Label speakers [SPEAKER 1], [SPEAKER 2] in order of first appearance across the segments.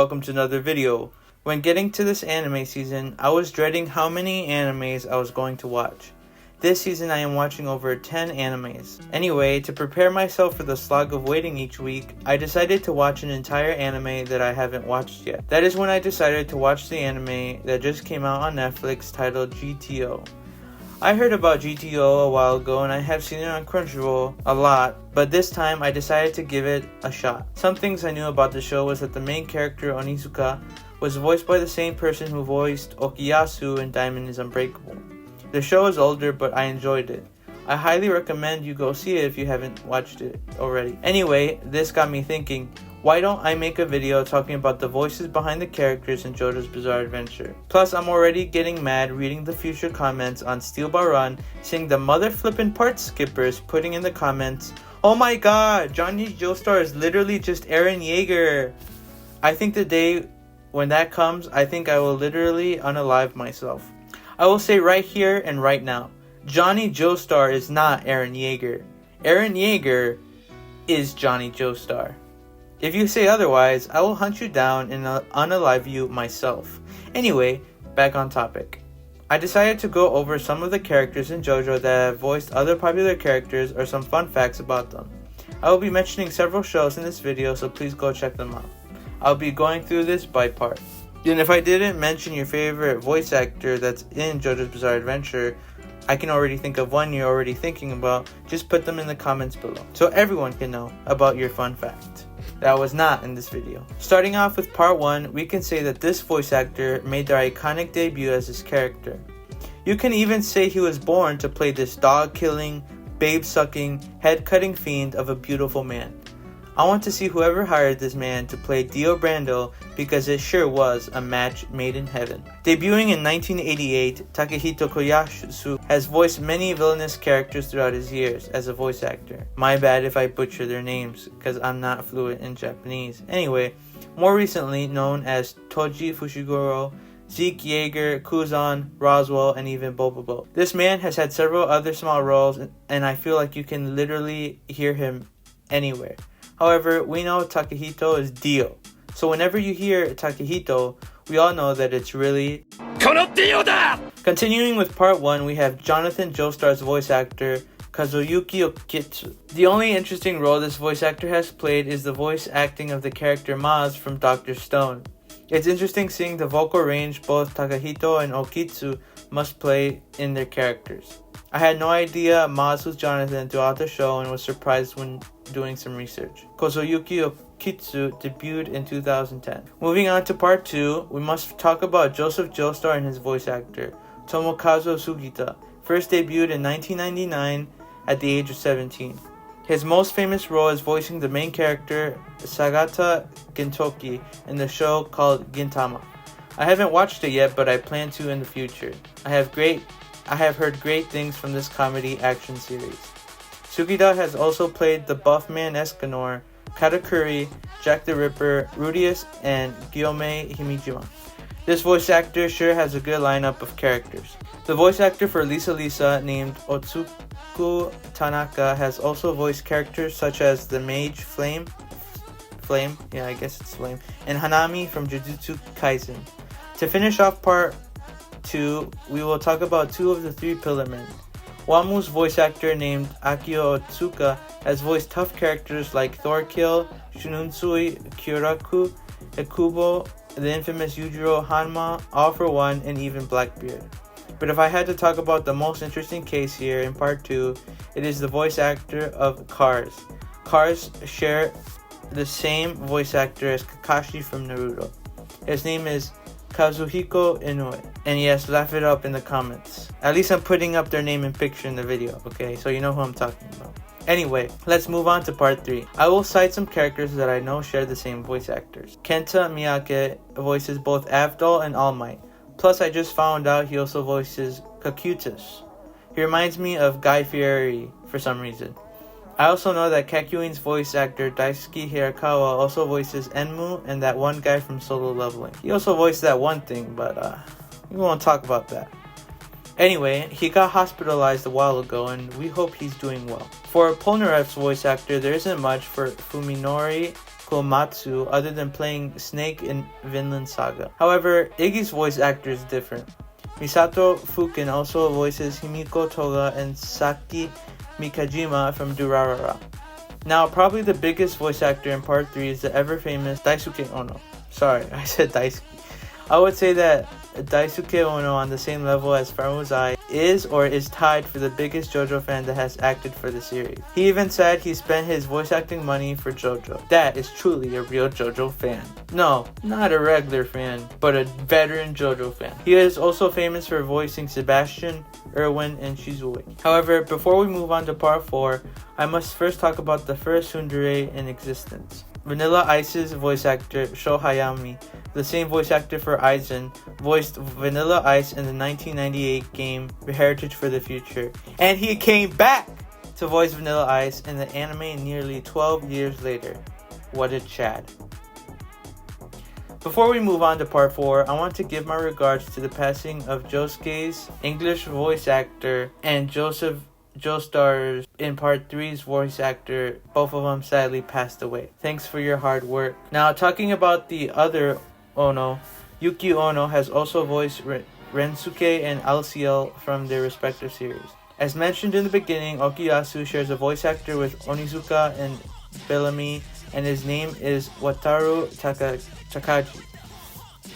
[SPEAKER 1] welcome to another video. When getting to this anime season, I was dreading how many animes I was going to watch. This season I am watching over 10 animes. Anyway, to prepare myself for the slog of waiting each week, I decided to watch an entire anime that I haven't watched yet. That is when I decided to watch the anime that just came out on Netflix titled GTO. I heard about GTO a while ago and I have seen it on Crunchyroll a lot, but this time I decided to give it a shot. Some things I knew about the show was that the main character, Onizuka, was voiced by the same person who voiced Okuyasu in Diamond is Unbreakable. The show is older, but I enjoyed it. I highly recommend you go see it if you haven't watched it already. Anyway, this got me thinking, why don't I make a video talking about the voices behind the characters in JoJo's Bizarre Adventure? Plus, I'm already getting mad reading the future comments on Steel Bar Run, seeing the mother flippin' part skippers putting in the comments, "Oh my god, Johnny Joestar is literally just Eren Yeager." I think the day when that comes, I think I will literally unalive myself. I will say right here and right now, Johnny Joestar is not Eren Yeager. Eren Yeager is Johnny Joestar. If you say otherwise, I will hunt you down and unalive you myself. Anyway, back on topic. I decided to go over some of the characters in JoJo that have voiced other popular characters or some fun facts about them. I will be mentioning several shows in this video, so please go check them out. I'll be going through this by part. And if I didn't mention your favorite voice actor that's in JoJo's Bizarre Adventure, I can already think of one you're already thinking about. Just put them in the comments below so everyone can know about your fun fact that was not in this video. Starting off with part 1, we can say that this voice actor made their iconic debut as this character. You can even say he was born to play this dog-killing, babe-sucking, head-cutting fiend of a beautiful man. I want to see whoever hired this man to play Dio Brando because it sure was a match made in heaven. Debuting in 1988, Takehito Koyasu has voiced many villainous characters throughout his years as a voice actor. My bad if I butcher their names because I'm not fluent in Japanese. Anyway, more recently known as Toji Fushiguro, Zeke Yeager, Kuzan, Roswell, and even Bobobo. This man has had several other small roles and I feel like you can literally hear him anywhere. However, we know Takehito is Dio. So whenever you hear Takehito, we all know that it's really Dio da! Continuing with part 1, we have Jonathan Joestar's voice actor, Kazuyuki Okitsu. The only interesting role this voice actor has played is the voice acting of the character Maz from Dr. Stone. It's interesting seeing the vocal range both Takehito and Okitsu must play in their characters. I had no idea Maz was Jonathan throughout the show and was surprised when doing some research. Kazuyuki Okitsu debuted in 2010. Moving on to part 2, we must talk about Joseph Joestar and his voice actor, Tomokazu Sugita. First debuted in 1999 at the age of 17. His most famous role is voicing the main character, Sagata Gintoki, in the show called Gintama. I haven't watched it yet, but I plan to in the future. I have heard great things from this comedy action series. Sugita has also played the Buffman Escanor, Katakuri, Jack the Ripper, Rudius, and Gyome Himijima. This voice actor sure has a good lineup of characters. The voice actor for Lisa Lisa, named Otsuku Tanaka, has also voiced characters such as the mage Flame, and Hanami from Jujutsu Kaisen. To finish off part 2, we will talk about 2 of the 3 Pillar Men. Wamu's voice actor named Akio Otsuka has voiced tough characters like Thorkill, Shununsui, Kyoraku, Ekubo, the infamous Yujiro Hanma, All for One, and even Blackbeard. But if I had to talk about the most interesting case here in part 2, it is the voice actor of Cars. Cars share the same voice actor as Kakashi from Naruto. His name is Kazuhiko Inoue. And yes, laugh it up in the comments. At least I'm putting up their name and picture in the video, okay? So you know who I'm talking about. Anyway, let's move on to part 3. I will cite some characters that I know share the same voice actors. Kenta Miyake voices both Avdol and All Might. Plus, I just found out he also voices Kakutus. He reminds me of Guy Fieri for some reason. I also know that Kakuin's voice actor Daisuke Hirakawa also voices Enmu and that one guy from Solo Leveling. He also voiced that one thing, but we won't talk about that. Anyway, he got hospitalized a while ago and we hope he's doing well. For Polnareff's voice actor, there isn't much for Fuminori Komatsu other than playing Snake in Vinland Saga. However, Iggy's voice actor is different. Misato Fukin also voices Himiko Toga and Saki Mikajima from Durarara. Now, probably the biggest voice actor in Part 3 is the ever-famous Daisuke Ono. Sorry, I said Daisuke. I would say that Daisuke Ono, on the same level as Farouz Ai, is or is tied for the biggest JoJo fan that has acted for the series. He even said he spent his voice acting money for JoJo. That is truly a real JoJo fan. No, not a regular fan, but a veteran JoJo fan. He is also famous for voicing Sebastian, Erwin, and Shizue. However, before we move on to Part 4, I must first talk about the first tsundere in existence. Vanilla Ice's voice actor, Sho Hayami, the same voice actor for Aizen, voiced Vanilla Ice in the 1998 game Heritage for the Future. And he came back to voice Vanilla Ice in the anime nearly 12 years later. What a Chad. Before we move on to Part 4, I want to give my regards to the passing of Josuke's English voice actor and Joseph Joestar's in Part 3's voice actor. Both of them sadly passed away. Thanks for your hard work. Now, talking about the other Ono, Yuki Ono has also voiced Rensuke and Alciel from their respective series. As mentioned in the beginning, Okuyasu shares a voice actor with Onizuka and Bellamy, and his name is Wataru Takagi.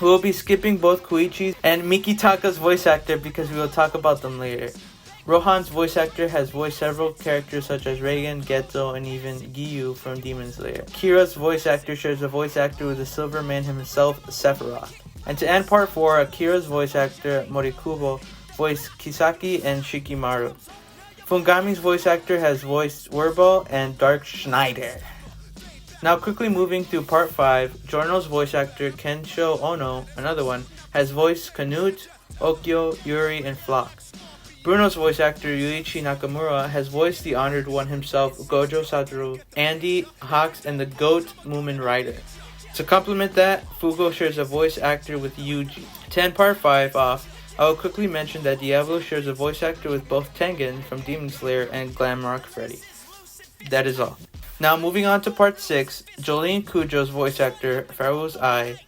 [SPEAKER 1] We will be skipping both Koichi's and Mikitaka's voice actor because we will talk about them later. Rohan's voice actor has voiced several characters such as Reigen, Geto, and even Giyu from Demon Slayer. Kira's voice actor shares a voice actor with the Silver Man himself, Sephiroth. And to end Part 4, Akira's voice actor, Morikubo, voiced Kisaki and Shikimaru. Fungami's voice actor has voiced Werbel and Dark Schneider. Now quickly moving through Part 5, Giorno's voice actor, Kensho Ono, another one, has voiced Canute, Okyo, Yuri, and Flock. Bruno's voice actor, Yuichi Nakamura, has voiced the honored one himself, Gojo Satoru, Andy, Hawks, and the GOAT Moomin Rider. To complement that, Fugo shares a voice actor with Yuji. To end Part 5 off, I will quickly mention that Diablo shares a voice actor with both Tengen from Demon Slayer and Glamrock Freddy. That is all. Now moving on to Part 6, Jolene Kujo's voice actor, Farouz Ai,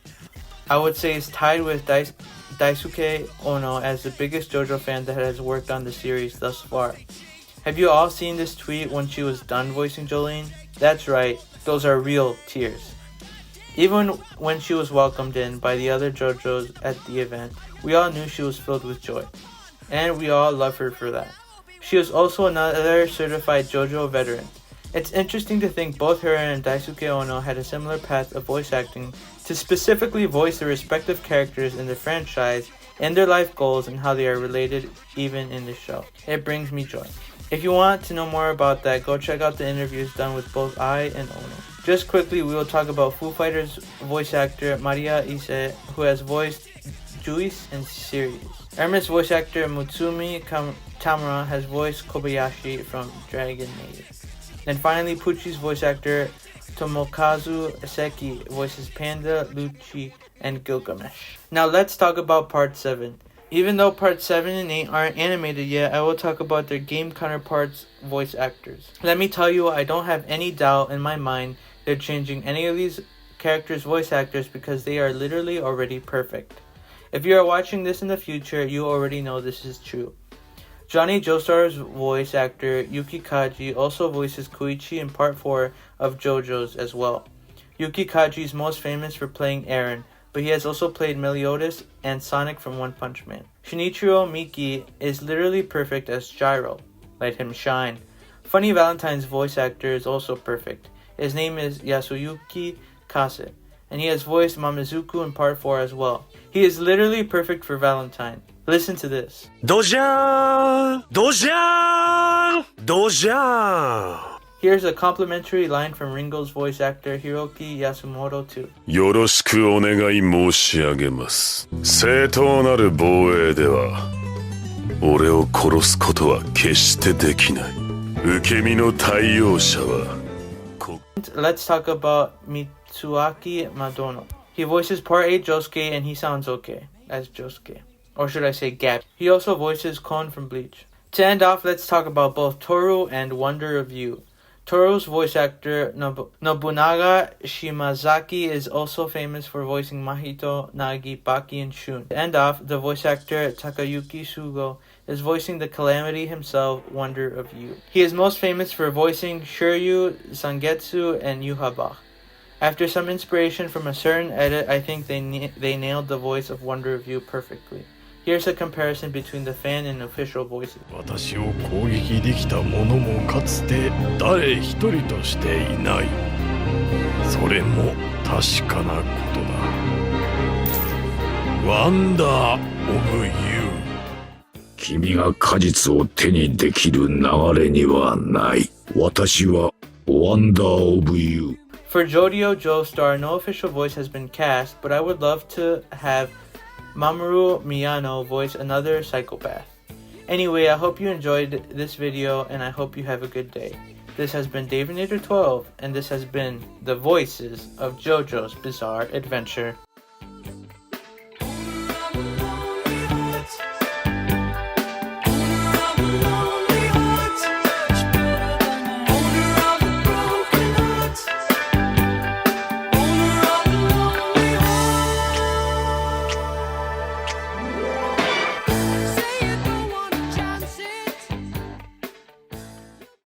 [SPEAKER 1] I would say is tied with Daisuke Ono as the biggest JoJo fan that has worked on the series thus far. Have you all seen this tweet when she was done voicing Jolene? That's right, those are real tears. Even when she was welcomed in by the other JoJo's at the event, we all knew she was filled with joy. And we all love her for that. She is also another certified JoJo veteran. It's interesting to think both her and Daisuke Ono had a similar path of voice acting to specifically voice the respective characters in the franchise and their life goals and how they are related even in the show. It brings me joy. If you want to know more about that, go check out the interviews done with both Ai and Ono. Just quickly, we will talk about Foo Fighters voice actor Maria Ise, who has voiced Juice in series. Hermes voice actor Mutsumi Tamura has voiced Kobayashi from Dragon Maid. And finally, Pucci's voice actor Tomokazu Seki voices Panda, Lucci, and Gilgamesh. Now let's talk about Part 7. Even though Part 7 and 8 aren't animated yet, I will talk about their game counterparts' voice actors. Let me tell you, I don't have any doubt in my mind they're changing any of these characters' voice actors because they are literally already perfect. If you are watching this in the future, you already know this is true. Johnny Joestar's voice actor, Yuki Kaji, also voices Koichi in Part 4 of JoJo's as well. Yuki Kaji is most famous for playing Eren, but he has also played Meliodas and Sonic from One Punch Man. Shinichiro Miki is literally perfect as Gyro. Let him shine. Funny Valentine's voice actor is also perfect. His name is Yasuyuki Kase, and he has voiced Mamizuku in Part 4 as well. He is literally perfect for Valentine. Listen to this. Dojan! Dojan! Dojan! Here's a complimentary line from Ringo's voice actor Hiroki Yasumoto too.
[SPEAKER 2] よろしくお願い申し上げます。正当なる防衛では、俺を殺すことは決してできない。受け身の対応者は。
[SPEAKER 1] Let's talk about Mitsuaki Madono. He voices Part 8 Josuke and he sounds okay as Josuke. Or should I say Gap. He also voices Kon from Bleach. To end off, let's talk about both Toru and Wonder of You. Toru's voice actor Nobunaga Shimazaki is also famous for voicing Mahito, Nagi, Baki, and Shun. To end off, the voice actor Takayuki Sugo is voicing the Calamity himself, Wonder of You. He is most famous for voicing Shiryu, Sangetsu, and Yuhaba. After some inspiration from a certain edit, I think they nailed the voice of Wonder of You perfectly. Here's a comparison between the fan and official voices.
[SPEAKER 3] 私を攻撃できた者もかつて誰一人としていない。それも確かなことだ。Wonder of You。君が果実を手にできる流れにはない。私は Wonder of You。For
[SPEAKER 1] JoJo Joestar, no official voice has been cast, but I would love to have Mamoru Miyano voice another psychopath. Anyway, I hope you enjoyed this video and I hope you have a good day. This has been Davinator12 and this has been the voices of JoJo's Bizarre Adventure.